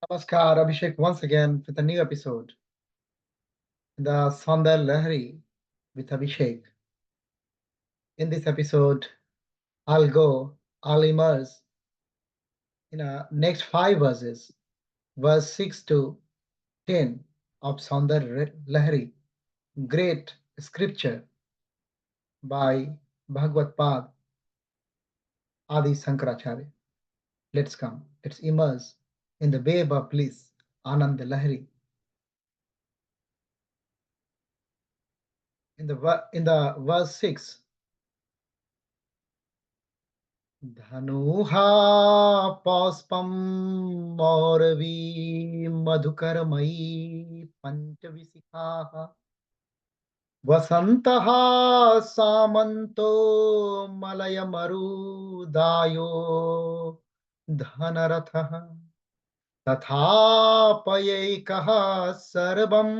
Namaskar, Abhishek once again with a new episode, the Sandal Lahari with Abhishek. In this episode, I'll immerse in a next five verses, verse 6 to 10 of Sandal Lahari, great scripture by Bhagavad Pad Adi Sankaracharya. Let's immerse in the wave of bliss, Anand Lahari. In the verse 6, Dhanuha पौष्पम Morbi मधुकरमयी पंचविशिखाः वसन्तः सामन्तो मलयमरुदायो धनरथः तथापयैकः सर्वं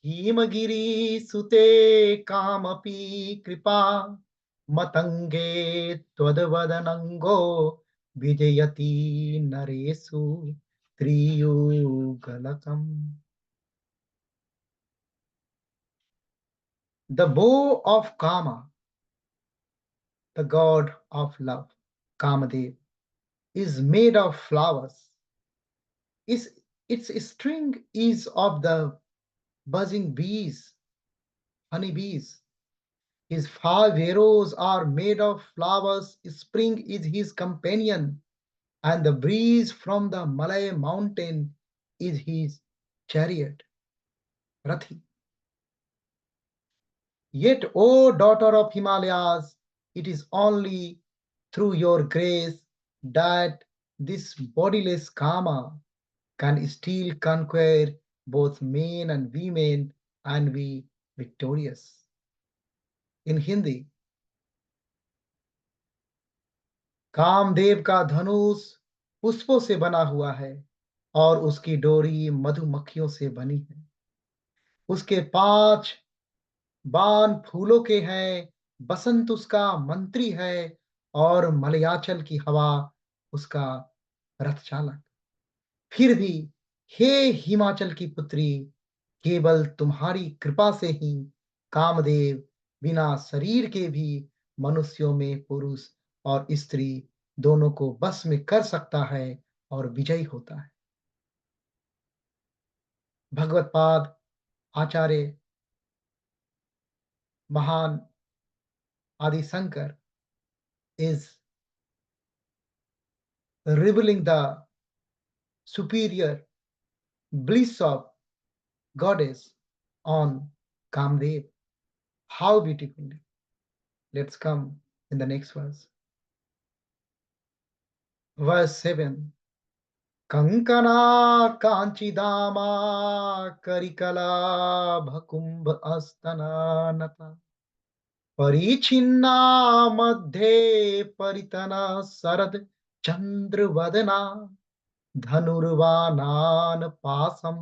हिमगिरिसुते कामपि कृपा मतंगे त्वद्वदनंगो विजयति नरेषु त्रियुगलकम्. The bow of Kama, the god of love, Kamadev, is made of flowers. Its string is of the buzzing bees, honey bees. His 5 arrows are made of flowers. Spring is his companion, and the breeze from the Malay mountain is his chariot, Rathi. Yet, O daughter of Himalayas, it is only through your grace that this bodiless Kama can still conquer both men and women and be victorious. In Hindi, Kamadeva का धनुष पुष्पों से बना हुआ है और उसकी डोरी मधुमक्खियों से बनी है। उसके 5 बाण फूलों के हैं, बसंत उसका मंत्री है और मलयाचल की हवा उसका रथ चालक। फिर भी हे हिमाचल की पुत्री, केवल तुम्हारी कृपा से ही कामदेव बिना शरीर के भी मनुष्यों में पुरुष और स्त्री दोनों को बस में कर सकता है और विजयी होता है। भगवत पाद आचार्य महान आदि Shankar is revealing the superior bliss of goddess on Kamdev. How beautifully. Let's come in the next verse. Verse 7. Kankana Kanchidama Karikala Bhakumbh Astana Nata Parichhinna Madhe Paritana Sarad Chandravadana धनुर्वाणान पासम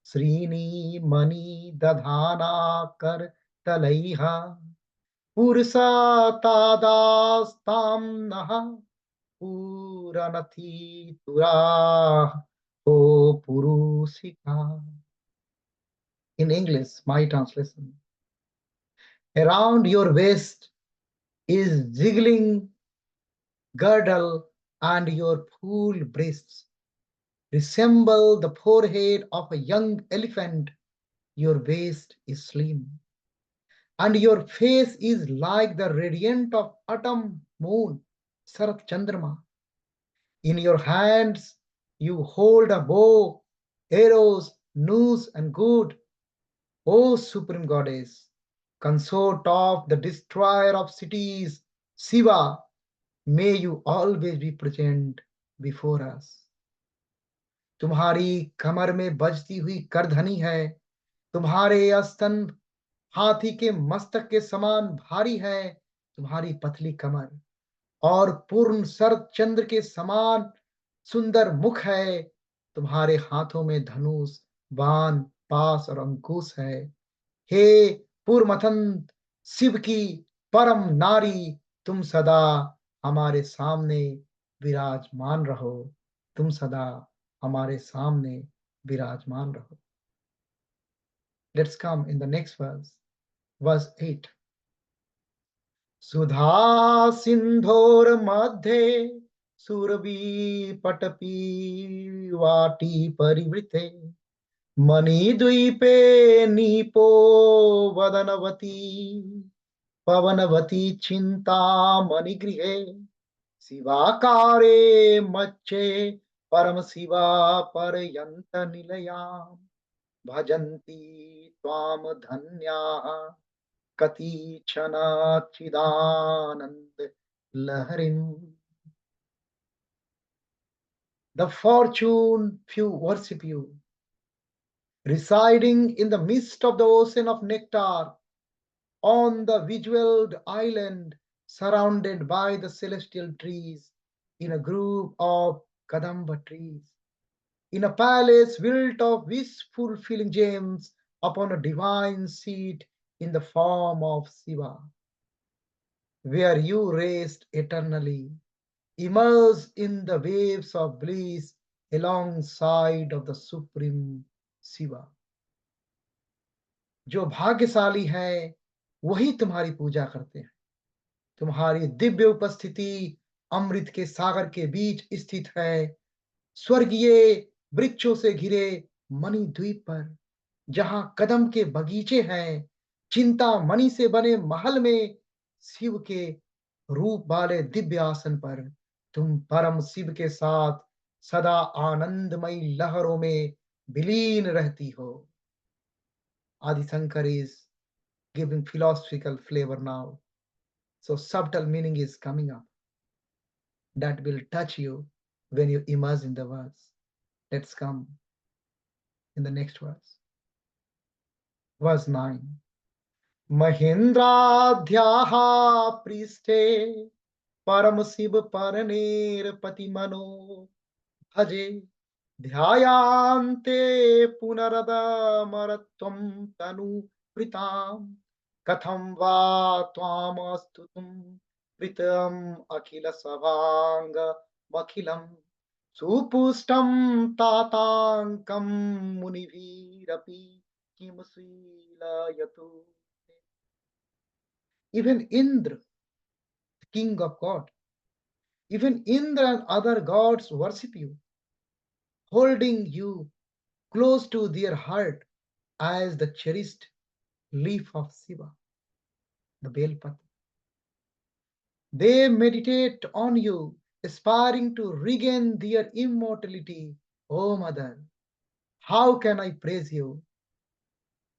श्रीनी मणि दधाना कर तलैहा पुरुषातादास्ताम नः पूरनथि तुरा हो पुरुषिका. In English, my translation. Around your waist is jiggling girdle, and your full breasts resemble the forehead of a young elephant. Your waist is slim, and your face is like the radiant of autumn moon, Sarat Chandrama. In your hands you hold a bow, arrows, noose, and goad. O Supreme Goddess, consort of the destroyer of cities, Shiva, may you always be present before us. तुम्हारी कमर में बजती हुई करधनी है, तुम्हारे स्तन हाथी के मस्तक के समान भारी है, तुम्हारी पतली कमर और पूर्ण शरद चंद्र के समान सुंदर मुख है, तुम्हारे हाथों में धनुष, बाण, पास और अंकुश है। हे पूर्वमथन शिव की परम नारी, तुम सदा हमारे सामने विराजमान रहो, तुम सदा हमारे सामने विराजमान रहो। Let's come in the next verse 8. सुधा सिंधोर मध्ये सुरभि पटपी वाटी परिवृते मणिद्वीपे नीपो वदनवती पवनवती चिंता मणिगृहे शिवाकारे मच्चे परम शिवा पर्यंत निलयाम भजन्ति त्वाम धन्याः कतिचन चिदानंद लहरीं. The fortune few worship you, residing in the midst of the ocean of nectar, on the bejeweled island, surrounded by the celestial trees, in a group of Kadamba trees, in a palace built of wish-fulfilling gems, upon a divine seat in the form of Shiva, where you rest eternally, immersed in the waves of bliss alongside of the supreme Shiva. जो भाग्यशाली है वही तुम्हारी पूजा करते हैं। तुम्हारी दिव्य उपस्थिति अमृत के सागर के बीच स्थित है, स्वर्गीय वृक्षों से घिरे मणि द्वीप पर, जहां कदम के बगीचे हैं, चिंतामणि से बने महल में, शिव के रूप वाले दिव्य आसन पर तुम परम शिव के साथ सदा आनंदमयी लहरों में विलीन रहती हो। Adi Shankar is giving philosophical flavor now. So subtle meaning is coming up that will touch you when you immerse in the verse. Let's come in the next verse. Verse 9. महेन्द्राध्याः पृष्ठे परम शिव परनेर पति मनो भजे ध्यायान्ते पुनरदमरत्वं तनुभृताम् कथं वा त्वामस्तुतुं प्रीतम् अखिल सभाङ्गमखिलम् सुपुष्टं ताताङ्कं मुनिभिरपि किम शीलयतु. Even Indra, the king of God, even Indra and other gods worship you, holding you close to their heart as the cherished leaf of Shiva, the Belpatra. They meditate on you, aspiring to regain their immortality. O Mother, how can I praise you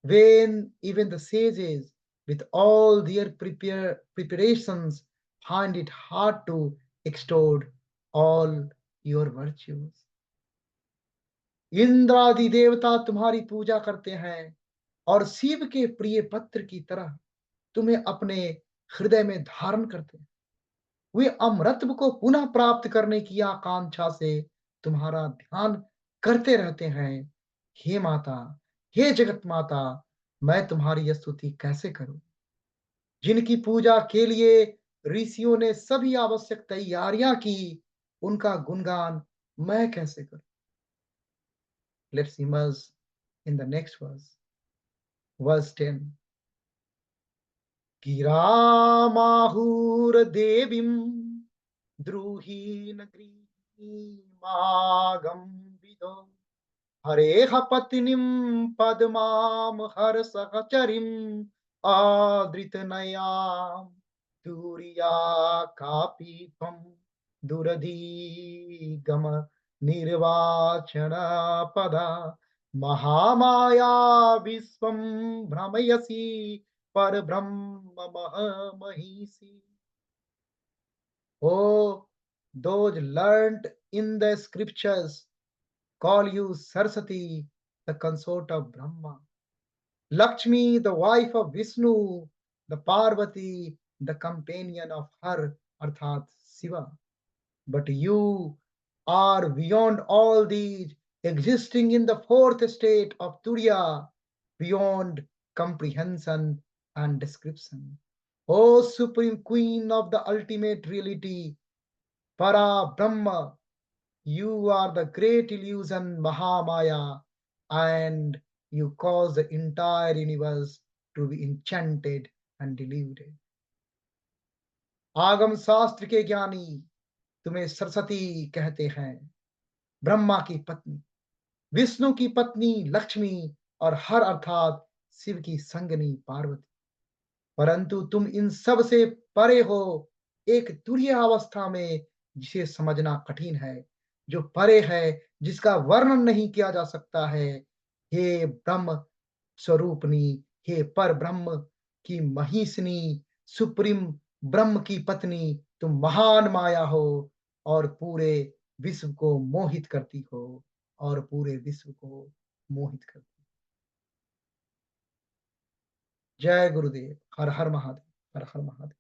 when even the sages, with all their preparations, find it hard to extol all your virtues? इंद्रादि देवता तुम्हारी पूजा करते हैं और शिव के प्रिय पत्र की तरह तुम्हें अपने हृदय में धारण करते हैं। वे अमृतत्व को पुनः प्राप्त करने की आकांक्षा से तुम्हारा ध्यान करते रहते हैं। हे माता, हे जगत माता, मैं तुम्हारी यह स्तुति कैसे करूं? जिनकी पूजा के लिए ऋषियों ने सभी आवश्यक तैयारियां की, उनका गुणगान मैं कैसे करूं? Let's immerse in the next verse. Verse 10. गिरामाहुर देवीं द्रुहीन ग्रीमागम विदो हरेह पत्नीं पद्मां हर सहचरीं आदृतनयां दूरिया कापि त्वं दुरधिगम निर्वाचन पदा महामाया विश्वं भ्रमयसि पर ब्रह्म महिषी. Oh, those learned in the scriptures call you Saraswati, the consort of Brahma, Lakshmi, the wife of Vishnu, the Parvati, the companion of her, Arthat Shiva. But you are beyond all these, existing in the fourth state of Turiya, beyond comprehension and description. O Supreme Queen of the ultimate reality, Para Brahma, You are the great illusion Mahamaya, and you cause the entire universe to be enchanted and deluded. आगम शास्त्र के ज्ञानी तुम्हें सरस्वती कहते हैं, ब्रह्मा की पत्नी, विष्णु की पत्नी लक्ष्मी और हर अर्थात शिव की संगनी पार्वती। परंतु तुम इन सब से परे हो, एक तुरीय अवस्था में जिसे समझना कठिन है, जो परे है, जिसका वर्णन नहीं किया जा सकता है। हे ब्रह्म स्वरूपनी, हे पर ब्रह्म की महिषनी, सुप्रीम ब्रह्म की पत्नी, तुम महान माया हो और पूरे विश्व को मोहित करती हो और पूरे विश्व को मोहित करती हो। जय गुरुदेव। हर हर महादेव। हर हर महादेव।